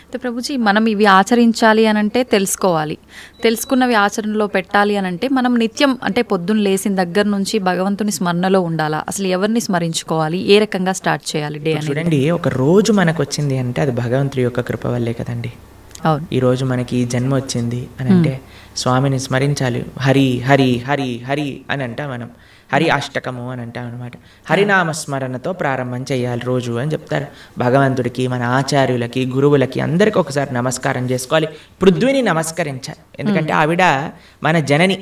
అయితే ప్రభుజీ మనం ఇవి ఆచరించాలి అని అంటే తెలుసుకోవాలి, తెలుసుకున్నవి ఆచరణలో పెట్టాలి అని అంటే మనం నిత్యం అంటే పొద్దున్న లేచిన దగ్గర నుంచి భగవంతుని స్మరణలో ఉండాలా? అసలు ఎవరిని స్మరించుకోవాలి, ఏ రకంగా స్టార్ట్ చేయాలి డే అని? చూడండి, ఒక రోజు మనకు వచ్చింది అంటే అది భగవంతుడి యొక్క కృప వల్లే కదండి. అవును, ఈరోజు మనకి ఈ జన్మ వచ్చింది అని అంటే స్వామిని స్మరించాలి. హరి హరి హరి హరి అని అంటాం మనం, హరి అష్టకము అని అంటాం అనమాట. హరినామస్మరణతో ప్రారంభం చేయాలి రోజు అని చెప్తారు. భగవంతుడికి, మన ఆచార్యులకి, గురువులకి అందరికీ ఒకసారి నమస్కారం చేసుకోవాలి. పృథ్వీని నమస్కరించాలి, ఎందుకంటే ఆవిడ మన జనని.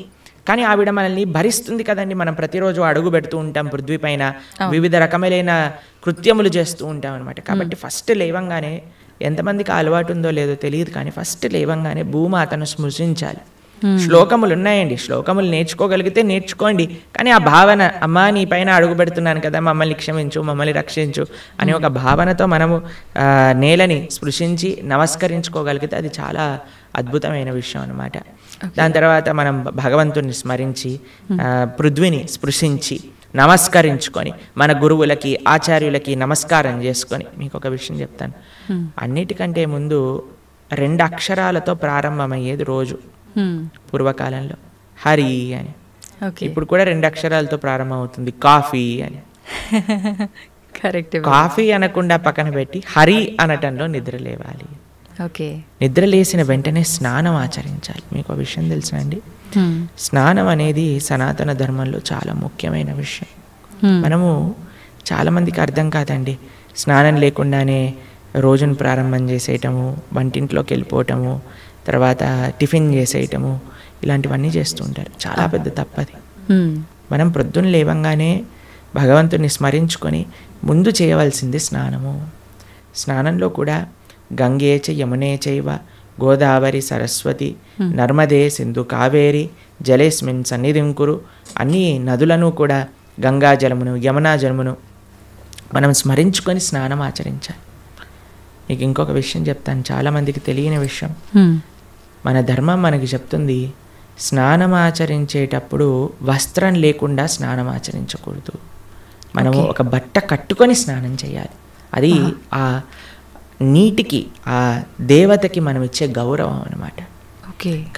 కానీ ఆవిడ మనల్ని భరిస్తుంది కదండి. మనం ప్రతిరోజు అడుగు పెడుతూ ఉంటాం పృథ్వీ పైన, వివిధ రకములైన కృత్యములు చేస్తూ ఉంటాం అనమాట. కాబట్టి ఫస్ట్ లేవంగానే, ఎంతమందికి అలవాటు ఉందో లేదో తెలియదు కానీ ఫస్ట్ లేవంగానే భూమాతను స్మృశించాలి. శ్లోకములు ఉన్నాయండి, శ్లోకములు నేర్చుకోగలిగితే నేర్చుకోండి. కానీ ఆ భావన, అమ్మా నీ పైన అడుగు పెడుతున్నాను కదా, మమ్మల్ని క్షమించు, మమ్మల్ని రక్షించు అనే ఒక భావనతో మనము నేలని స్పృశించి నమస్కరించుకోగలిగితే అది చాలా అద్భుతమైన విషయం అనమాట. దాని తర్వాత మనం భగవంతుని స్మరించి పృథ్వీని స్పృశించి నమస్కరించుకొని మన గురువులకి, ఆచార్యులకి నమస్కారం చేసుకొని, మీకు ఒక విషయం చెప్తాను. అన్నిటికంటే ముందు 2 అక్షరాలతో ప్రారంభమయ్యేది రోజు పూర్వకాలంలో, హరి అని. ఇప్పుడు కూడా 2 అక్షరాలతో ప్రారంభం అవుతుంది, కాఫీ అని. కరెక్ట్. కాఫీ అనకుండా పక్కన పెట్టి హరి అనటంలో నిద్ర లేవాలి. ఓకే, నిద్ర లేచిన వెంటనే స్నానం ఆచరించాలి. మీకు ఆ విషయం తెలుసా అండి? స్నానం అనేది సనాతన ధర్మంలో చాలా ముఖ్యమైన విషయం. మనము చాలామందికి అర్థం కాదండి. స్నానం లేకుండానే రోజును ప్రారంభం చేసేయటము, వంటింట్లోకి వెళ్ళిపోవటము, తర్వాత టిఫిన్ చేసేయటము, ఇలాంటివన్నీ చేస్తూ ఉంటారు. చాలా పెద్ద తప్పది. మనం ప్రొద్దున లేవంగానే భగవంతుని స్మరించుకొని ముందు చేయవలసింది స్నానము. స్నానంలో కూడా గంగే చ యమునే చైవ గోదావరి సరస్వతి నర్మదే సింధు కావేరి జలేస్మిన్ సన్నిధిం కురు. అన్ని నదులను కూడా గంగా జలమును, యమునా జలమును మనం స్మరించుకొని స్నానం ఆచరించాలి. మీకు ఇంకొక విషయం చెప్తాను, చాలామందికి తెలియని విషయం. మన ధర్మం మనకి చెప్తుంది, స్నానం ఆచరించేటప్పుడు వస్త్రం లేకుండా స్నానం ఆచరించకూడదు. మనము ఒక బట్ట కట్టుకొని స్నానం చేయాలి. అది ఆ నీటికి, ఆ దేవతకి మనం ఇచ్చే గౌరవం అన్నమాట.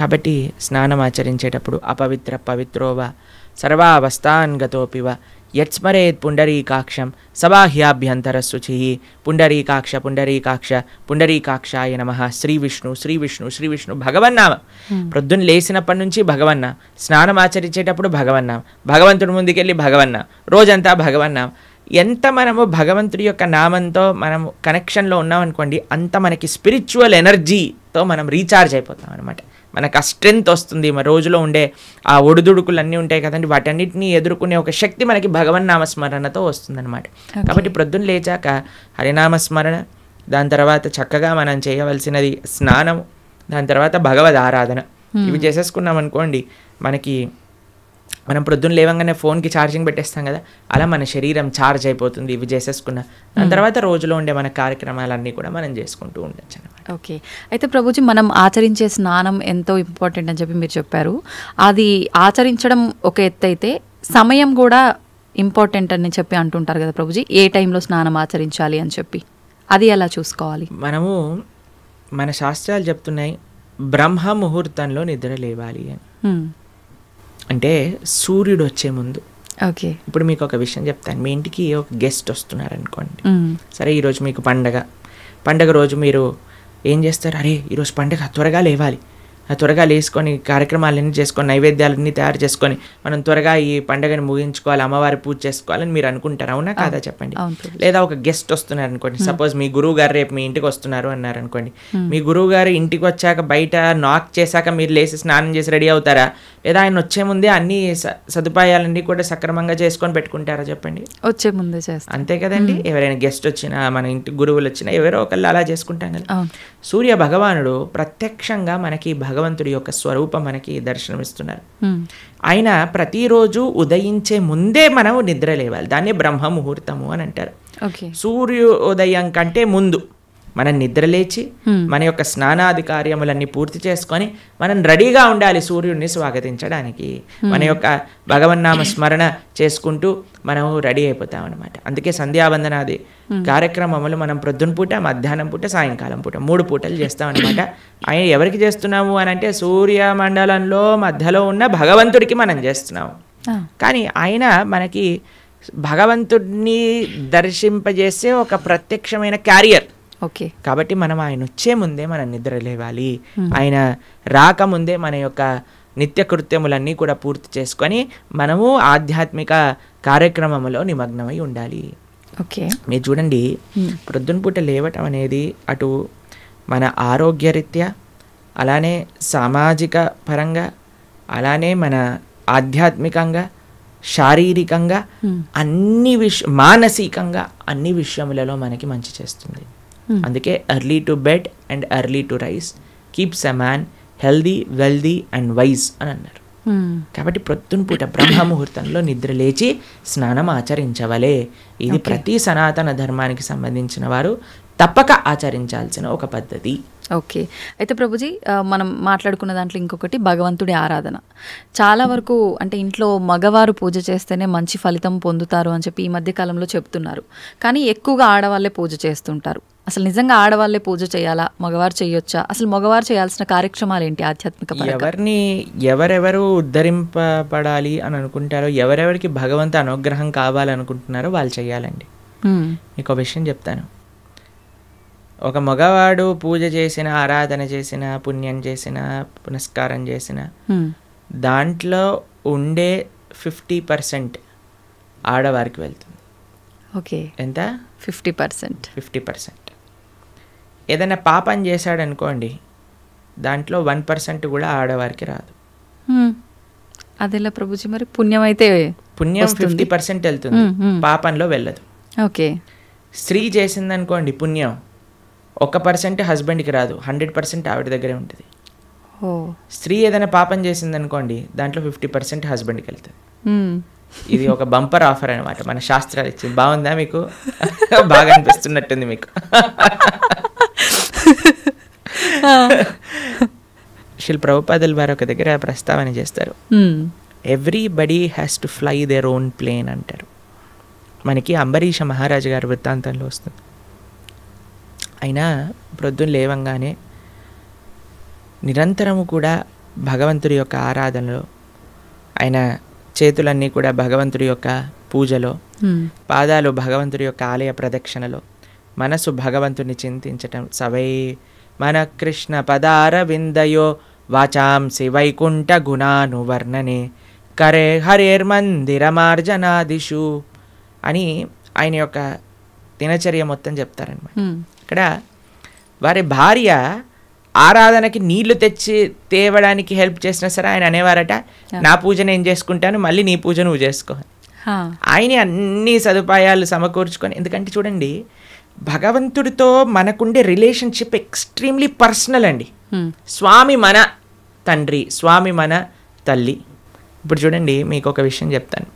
కాబట్టి స్నానం ఆచరించేటప్పుడు అపవిత్ర పవిత్రోవ సర్వావస్థాన్ గతోపివ యత్స్మరేత్ పుండరీకాక్షం సబాహ్యాభ్యంతర శుచి. పుండరీకాక్ష పుండరీకాక్ష పుండరీకాక్షాయ నమః. శ్రీ విష్ణు శ్రీ విష్ణు శ్రీ విష్ణు భగవన్నామ. ప్రొద్దున లేచినప్పటి నుంచి భగవన్నా, స్నానం ఆచరించేటప్పుడు భగవన్నాం, భగవంతుడి ముందుకెళ్ళి భగవన్నా, రోజంతా భగవన్నాం. ఎంత మనము భగవంతుడి యొక్క నామంతో మనం కనెక్షన్లో ఉన్నామనుకోండి, అంత మనకి స్పిరిచువల్ ఎనర్జీతో మనం రీఛార్జ్ అయిపోతాం అనమాట. మనకు ఆ స్ట్రెంగ్త్ వస్తుంది. మన రోజులో ఉండే ఆ ఒడిదుడుకులు అన్నీ ఉంటాయి కదండి, వాటన్నిటిని ఎదుర్కొనే ఒక శక్తి మనకి భగవన్నామస్మరణతో వస్తుందన్నమాట. కాబట్టి ప్రొద్దున లేచాక హరినామస్మరణ, దాని తర్వాత చక్కగా మనం చేయవలసినది స్నానం, దాని తర్వాత భగవద్ ఆరాధన. ఇవి చేసేసుకున్నాం అనుకోండి, మనం ప్రొద్దున లేవంగానే ఫోన్కి ఛార్జింగ్ పెట్టేస్తాం కదా, అలా మన శరీరం ఛార్జ్ అయిపోతుంది ఇవి చేసేసుకున్నా. దాని తర్వాత రోజులో ఉండే మన కార్యక్రమాలన్నీ కూడా మనం చేసుకుంటూ ఉండొచ్చు అనమాట. ఓకే, అయితే ప్రభుజీ మనం ఆచరించే స్నానం ఎంతో ఇంపార్టెంట్ అని చెప్పి మీరు చెప్పారు. అది ఆచరించడం ఒక ఎత్తు అయితే సమయం కూడా ఇంపార్టెంట్ అని చెప్పి అంటుంటారు కదా ప్రభుజీ, ఏ టైంలో స్నానం ఆచరించాలి అని చెప్పి, అది ఎలా చూసుకోవాలి? మనము మన శాస్త్రాలు చెప్తున్నాయి, బ్రహ్మ ముహూర్తంలో నిద్ర లేవాలి అని. అంటే సూర్యుడు వచ్చే ముందు. ఓకే, ఇప్పుడు మీకు ఒక విషయం చెప్తాను. మీ ఇంటికి ఒక గెస్ట్ వస్తున్నారు అనుకోండి, సరే ఈరోజు మీకు పండగ రోజు మీరు ఏం చేస్తారు? అరే ఈరోజు పండగ, త్వరగా లేవాలి, త్వరగా లేసుకొని కార్యక్రమాలన్నీ చేసుకొని నైవేద్యాలన్నీ తయారు చేసుకొని మనం త్వరగా ఈ పండుగని ముగించుకోవాలి, అమ్మవారి పూజ చేసుకోవాలని మీరు అనుకుంటారు, అవునా కాదా చెప్పండి? లేదా ఒక గెస్ట్ వస్తున్నారు అనుకోండి, సపోజ్ మీ గురువు గారు రేపు మీ ఇంటికి వస్తున్నారు అన్నారు అనుకోండి, మీ గురువు గారు ఇంటికి వచ్చాక బయట నాక్ చేశాక మీరు లేచి స్నానం చేసి రెడీ అవుతారా? లేదా ఆయన వచ్చే ముందే అన్ని సదుపాయాలన్నీ కూడా సక్రమంగా చేసుకొని పెట్టుకుంటారా చెప్పండి? వచ్చే ముందే చేస్తాం, అంతే కదండి. ఎవరైనా గెస్ట్ వచ్చినా, మన ఇంటి గురువులు వచ్చినా ఎవరో ఒకళ్ళు అలా చేసుకుంటాం కదా. సూర్య భగవానుడు ప్రత్యక్షంగా మనకి భగవంతుడి యొక్క స్వరూపం మనకి దర్శనమిస్తున్నారు. ఆయన ప్రతిరోజు ఉదయించే ముందే మనం నిద్ర లేవాలి. దాన్ని బ్రహ్మ ముహూర్తము అని అంటారు. సూర్యోదయం కంటే ముందు మనం నిద్రలేచి మన యొక్క స్నానాది కార్యములన్నీ పూర్తి చేసుకొని మనం రెడీగా ఉండాలి సూర్యుడిని స్వాగతించడానికి. మన యొక్క భగవన్నామ స్మరణ చేసుకుంటూ మనం రెడీ అయిపోతాం అనమాట. అందుకే సంధ్యావందనాది కార్యక్రమములు మనం ప్రొద్దున పూట, మధ్యాహ్నం పూట, సాయంకాలం పూట 3 పూటలు చేస్తామన్నమాట. ఆయన ఎవరికి చేస్తున్నాము అని అంటే సూర్యమండలంలో మధ్యలో ఉన్న భగవంతుడికి మనం చేస్తున్నాము. కానీ ఆయన మనకి భగవంతుడిని దర్శింపజేసే ఒక ప్రత్యక్షమైన క్యారియర్. ఓకే, కాబట్టి మనం ఆయన వచ్చే ముందే మనం నిద్ర లేవాలి, ఆయన రాకముందే మన యొక్క నిత్య కృత్యములన్నీ కూడా పూర్తి చేసుకొని మనము ఆధ్యాత్మిక కార్యక్రమంలో నిమగ్నమై ఉండాలి. ఓకే, మీరు చూడండి, ప్రొద్దున పూట లేవటం అనేది అటు మన ఆరోగ్యరీత్యా, అలానే సామాజిక పరంగా, అలానే మన ఆధ్యాత్మికంగా, శారీరకంగా, అన్ని మానసికంగా అన్ని విషయములలో మనకి మంచి చేస్తుంది. అందుకే early to bed and early to rice keeps a man healthy, wealthy and wise అని అన్నారు. కాబట్టి ప్రొద్దున పూట బ్రహ్మముహూర్తంలో నిద్ర లేచి స్నానం ఆచరించవలే. ఇది ప్రతి సనాతన ధర్మానికి సంబంధించిన వారు తప్పక ఆచరించాల్సిన ఒక పద్ధతి. ఓకే, అయితే ప్రభుజీ మనం మాట్లాడుకున్న దాంట్లో ఇంకొకటి భగవంతుడి ఆరాధన. చాలా వరకు అంటే ఇంట్లో మగవారు పూజ చేస్తేనే మంచి ఫలితం పొందుతారు అని చెప్పి ఈ మధ్య కాలంలో చెప్తున్నారు. కానీ ఎక్కువగా ఆడవాళ్ళే పూజ చేస్తుంటారు. అసలు నిజంగా ఆడవాళ్ళే పూజ చేయాలా, మగవారు చేయొచ్చా? అసలు మగవారు చేయాల్సిన కార్యక్రమాలు ఏంటి ఆధ్యాత్మిక? ఎవరెవరు ఉద్ధరింపబడాలి అని అనుకుంటారో, ఎవరెవరికి భగవంతు అనుగ్రహం కావాలనుకుంటున్నారో వాళ్ళు చేయాలండి. మీకు ఒక విషయం చెప్తాను. ఒక మగవాడు పూజ చేసిన, ఆరాధన చేసిన, పుణ్యం చేసిన, పునస్కారం చేసిన దాంట్లో ఉండే 50% ఆడవారికి వెళ్తుంది. ఓకే, ఎంత? 50%. ఏదైనా పాపం చేశాడనుకోండి, దాంట్లో 1% కూడా ఆడవారికి రాదు. అదేలా ప్రభుజీ? మరి పుణ్యం అయితే పుణ్యం 50% వెళ్తుంది, పాపంలో వెళ్ళదు. ఓకే, స్త్రీ చేసిందనుకోండి పుణ్యం 1% హస్బెండ్కి రాదు, 100% ఆవిడ దగ్గరే ఉంటుంది. స్త్రీ ఏదైనా పాపం చేసిందనుకోండి, దాంట్లో 50% హస్బెండ్కి వెళ్తుంది. ఇది ఒక బంపర్ ఆఫర్ అనమాట, మన శాస్త్రాలు ఇచ్చింది. బాగుందా మీకు? బాగా అనిపిస్తున్నట్టుంది మీకు. శిల్ ప్రభుపాదుల వారు ఒక దగ్గర ప్రస్తావన చేస్తారు, everybody has to fly their own plane అంటారు. మనకి అంబరీష మహారాజు గారి వృత్తాంతంలో వస్తుంది. అయినా ప్రొద్దున లేవంగానే నిరంతరము కూడా భగవంతుడి యొక్క ఆరాధనలో, ఆయన చేతులన్నీ కూడా భగవంతుడి యొక్క పూజలో, పాదాలు భగవంతుడి యొక్క ఆలయ ప్రదక్షిణలో, మనసు భగవంతుని చింతించటం. సవై మన కృష్ణ పదార విందయో వాచాంసి వైకుంఠ గుణానువర్ణనే కరే హరేర్మందిరమార్జనాదిషు అని ఆయన యొక్క దినచర్య మొత్తం చెప్తారనమాట. ఇక్కడ వారి భార్య ఆరాధనకి నీళ్లు తెచ్చి తేవడానికి హెల్ప్ చేసినా సరే ఆయన అనేవారట, నా పూజ నేను చేసుకుంటాను, మళ్ళీ నీ పూజ నువ్వు చేసుకో. ఆయన అన్ని సదుపాయాలు సమకూర్చుకొని, ఎందుకంటే చూడండి భగవంతుడితో మనకుండే రిలేషన్షిప్ ఎక్స్ట్రీమ్లీ పర్సనల్ అండి. స్వామి మన తండ్రి, స్వామి మన తల్లి. ఇప్పుడు చూడండి మీకు ఒక విషయం చెప్తాను.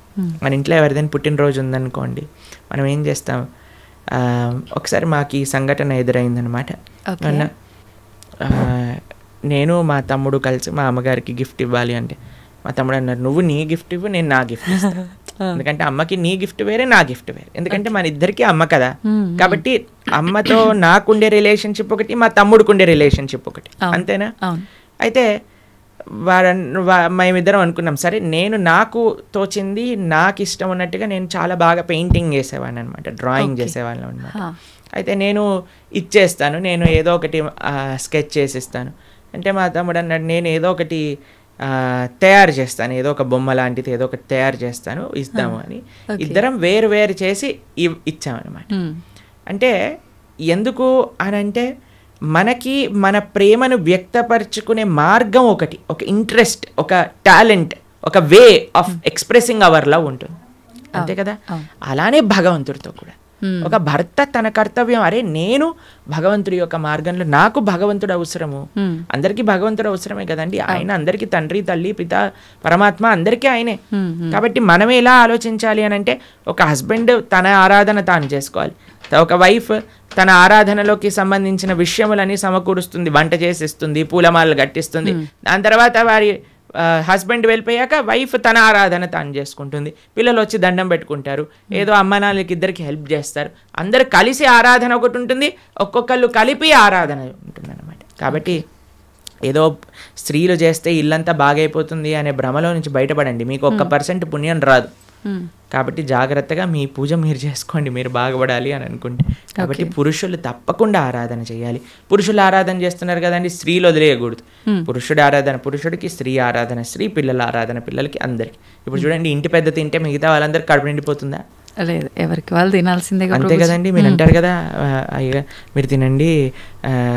మన ఇంట్లో ఎవరిదైనా పుట్టినరోజు ఉందనుకోండి, మనం ఏం చేస్తాం? ఒకసారి మాకు ఈ సంఘటన ఎదురైందనమాట. నేను మా తమ్ముడు కలిసి మా అమ్మగారికి గిఫ్ట్ ఇవ్వాలి అంటే, మా తమ్ముడు అన్నారు, నువ్వు నీ గిఫ్ట్ ఇవ్వు, నేను నా గిఫ్ట్ ఇస్తాను. ఎందుకంటే అమ్మకి నీ గిఫ్ట్ వేరే, నా గిఫ్ట్ వేరే. ఎందుకంటే మన ఇద్దరికి అమ్మ కదా. కాబట్టి అమ్మతో నాకుండే రిలేషన్షిప్ ఒకటి, మా తమ్ముడుకుండే రిలేషన్షిప్ ఒకటి, అంతేనా? అయితే మేమిద్దరం అనుకున్నాం, సరే నేను నాకు తోచింది, నాకు ఇష్టం ఉన్నట్టుగా నేను చాలా బాగా పెయింటింగ్ చేసేవాడిని అనమాట, డ్రాయింగ్ చేసేవాళ్ళం అనమాట. అయితే నేను ఇచ్చేస్తాను, నేను ఏదో ఒకటి స్కెచ్ చేసిస్తాను అంటే, మా తమ్ముడు అన్నాడు, నేను ఏదో ఒకటి తయారు చేస్తాను, ఏదో ఒక బొమ్మ లాంటిది ఏదో ఒకటి తయారు చేస్తాను, ఇస్తాము అని ఇద్దరం వేరు వేరు చేసి ఇచ్చామన్నమాట. అంటే ఎందుకు అని అంటే, మనకి మన ప్రేమను వ్యక్తపరచుకునే మార్గం ఒకటి, ఒక ఇంట్రెస్ట్, ఒక టాలెంట్, ఒక way of expressing hour love ఉంటుంది, అంతే కదా. అలానే భగవంతుడితో కూడా ఒక భర్త తన కర్తవ్యం, అరే నేను భగవంతుడి యొక్క మార్గంలో, నాకు భగవంతుడు అవసరము, అందరికీ భగవంతుడు అవసరమే కదండి. ఆయన అందరికీ తండ్రి, తల్లి, పిత, పరమాత్మ అందరికీ ఆయనే. కాబట్టి మనం ఎలా ఆలోచించాలి అని అంటే, ఒక హస్బెండ్ తన ఆరాధన తాను చేసుకోవాలి, ఒక వైఫ్ తన ఆరాధనలోకి సంబంధించిన విషయములని సమకూరుస్తుంది, వంట చేసిస్తుంది, పూలమాలలు కట్టిస్తుంది. దాని తర్వాత హస్బెండ్ వెళ్ళిపోయాక వైఫ్ తన ఆరాధన తాను చేసుకుంటుంది, పిల్లలు వచ్చి దండం పెట్టుకుంటారు, ఏదో అమ్మ నాన్నలకి ఇద్దరికి హెల్ప్ చేస్తారు, అందరు కలిసి ఆరాధన ఒకటి ఉంటుంది, ఒక్కొక్కళ్ళు కలిపి ఆరాధన ఉంటుంది అన్నమాట. కాబట్టి ఏదో స్త్రీలు చేస్తే ఇల్లంతా బాగైపోతుంది అనే భ్రమలో నుంచి బయటపడండి. మీకు 1% పుణ్యం రాదు. కాబట్టి జాగ్రత్తగా మీ పూజ మీరు చేసుకోండి, మీరు బాగుపడాలి అని అనుకుంటే. కాబట్టి పురుషులు తప్పకుండా ఆరాధన చేయాలి. పురుషులు ఆరాధన చేస్తున్నారు కదండి, స్త్రీలు వదిలేయకూడదు. పురుషుడి ఆరాధన పురుషుడికి, స్త్రీ ఆరాధన స్త్రీ, పిల్లల ఆరాధన పిల్లలకి, అందరికి. ఇప్పుడు చూడండి, ఇంటి పెద్ద తింటే మిగతా వాళ్ళందరికీ కడుపు నిండిపోతుందా? లేదు, ఎవరికి వాళ్ళు తినాల్సిందే అంతే కదండి. మీరు అంటారు కదా, అయ్యా మీరు తినండి,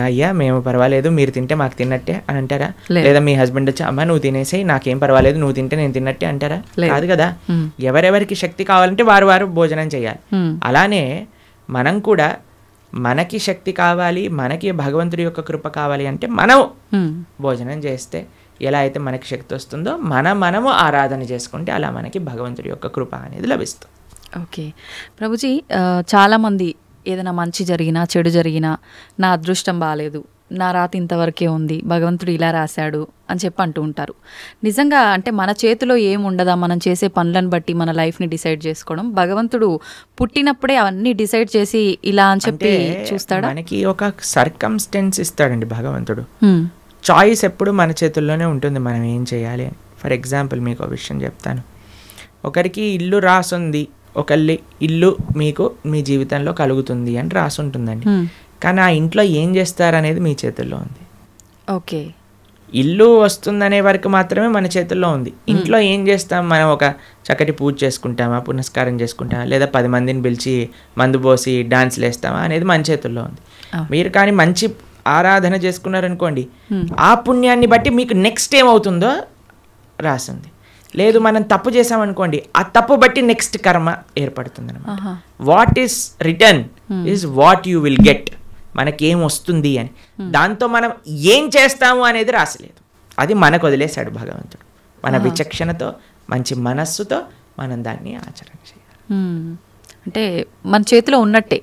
అయ్యా మేము పర్వాలేదు, మీరు తింటే మాకు తిన్నట్టే అని అంటారా? లేదా మీ హస్బెండ్ వచ్చి అమ్మ నువ్వు తినేసి నాకేం పర్వాలేదు, నువ్వు తింటే నేను తిన్నట్టే అంటారా? కాదు కదా. ఎవరెవరికి శక్తి కావాలంటే వారు వారు భోజనం చేయాలి. అలానే మనం కూడా మనకి శక్తి కావాలి, మనకి భగవంతుడి యొక్క కృప కావాలి అంటే మనం భోజనం చేస్తే ఎలా అయితే మనకి శక్తి వస్తుందో మనము ఆరాధన చేసుకుంటే అలా మనకి భగవంతుడి యొక్క కృప అనేది లభిస్తుంది. ఓకే ప్రభుజీ, చాలామంది ఏదైనా మంచి జరిగినా చెడు జరిగినా నా అదృష్టం బాగాలేదు, నా రాతి ఇంతవరకే ఉంది, భగవంతుడు ఇలా రాశాడు అని చెప్పి అంటూ ఉంటారు. నిజంగా అంటే మన చేతిలో ఏముండదా, మనం చేసే పనులను బట్టి మన లైఫ్ని డిసైడ్ చేసుకోవడం? భగవంతుడు పుట్టినప్పుడే అవన్నీ డిసైడ్ చేసి ఇలా అని చెప్పి చూస్తాడా? మనకి ఒక సర్కమ్స్టెన్స్ ఇస్తాడండి భగవంతుడు. చాయిస్ ఎప్పుడు మన చేతుల్లోనే ఉంటుంది, మనం ఏం చేయాలి అని. ఫర్ ఎగ్జాంపుల్ మీకు ఒక విషయం చెప్తాను. ఒకరికి ఇల్లు రాసుంది, ఒకళ్ళి ఇల్లు మీకు మీ జీవితంలో కలుగుతుంది అని రాసి ఉంటుందండి. కానీ ఆ ఇంట్లో ఏం చేస్తారనేది మీ చేతుల్లో ఉంది. ఓకే, ఇల్లు వస్తుందనే వరకు మాత్రమే మన చేతుల్లో ఉంది. ఇంట్లో ఏం చేస్తాం, మనం ఒక చక్కటి పూజ చేసుకుంటామా, పునస్కారం చేసుకుంటామా, లేదా 10 మందిని పిలిచి మందు పోసి డాన్స్లు వేస్తామా అనేది మన చేతుల్లో ఉంది. మీరు కానీ మంచి ఆరాధన చేసుకున్నారనుకోండి, ఆ పుణ్యాన్ని బట్టి మీకు నెక్స్ట్ ఏమవుతుందో రాసింది. లేదు మనం తప్పు చేసామనుకోండి, ఆ తప్పు బట్టి నెక్స్ట్ కర్మ ఏర్పడుతుంది అనమాట. What is return is what you will get. మనకేం వస్తుంది అని, దాంతో మనం ఏం చేస్తాము అనేది రాసలేదు, అది మనకు వదిలేశాడు భగవంతుడు. మన విచక్షణతో మంచి మనస్సుతో మనం దాన్ని ఆచరణ చేయాలి. అంటే మన చేతిలో ఉన్నట్టే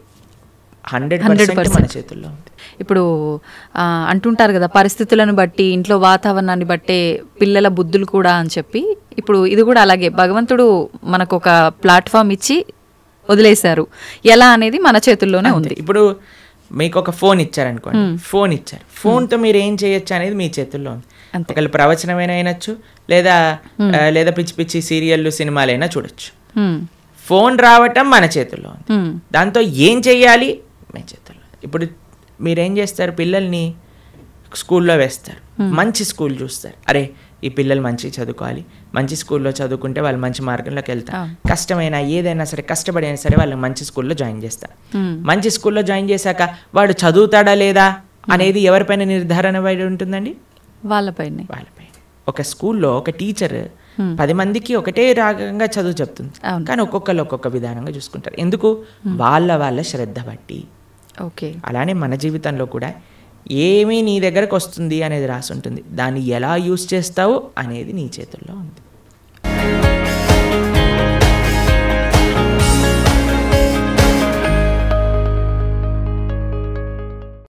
100% మన చేతుల్లో ఉంది. ఇప్పుడు అంటుంటారు కదా, పరిస్థితులను బట్టి ఇంట్లో వాతావరణాన్ని బట్టే పిల్లల బుద్ధులు కూడా అని చెప్పి, ఇప్పుడు ఇది కూడా అలాగే భగవంతుడు మనకు ఒక ప్లాట్ఫామ్ ఇచ్చి వదిలేశారు, ఎలా అనేది మన చేతుల్లోనే ఉంది. ఇప్పుడు మీకు ఒక ఫోన్ ఇచ్చారనుకోండి, ఫోన్ ఇచ్చారు, ఫోన్తో మీరు ఏం చేయొచ్చు అనేది మీ చేతుల్లో ఉంది. ఒకళ్ళు ప్రవచనమైనా అయినచ్చు, లేదా పిచ్చి పిచ్చి సీరియళ్ళు సినిమాలైనా చూడొచ్చు. ఫోన్ రావటం మన చేతుల్లో ఉంది, దాంతో ఏం చెయ్యాలి మీ చేతుల్లో. ఇప్పుడు మీరేం చేస్తారు, పిల్లల్ని స్కూల్లో వేస్తారు, మంచి స్కూల్ చూస్తారు, అరే ఈ పిల్లలు మంచి చదువుకోవాలి, మంచి స్కూల్లో చదువుకుంటే వాళ్ళు మంచి మార్గంలోకి వెళ్తారు, కష్టమైనా ఏదైనా సరే కష్టపడి అయినా సరే వాళ్ళని మంచి స్కూల్లో జాయిన్ చేస్తారు. మంచి స్కూల్లో జాయిన్ చేశాక వాడు చదువుతాడా లేదా అనేది ఎవరిపైన నిర్ధారణ పడి ఉంటుందండి? వాళ్ళపైన. ఒక స్కూల్లో ఒక టీచర్ 10 మందికి ఒకటే రాగంగా చదువు చెప్తుంది, కానీ ఒక్కొక్కరు ఒక్కొక్క విధానంగా చూసుకుంటారు. ఎందుకు? వాళ్ళ శ్రద్ధ బట్టి. ఓకే, అలానే మన జీవితంలో కూడా ఏమీ నీ దగ్గరకు వస్తుంది అనేది రాసి ఉంటుంది, దాన్ని ఎలా యూజ్ చేస్తావు అనేది నీ చేతుల్లో ఉంది.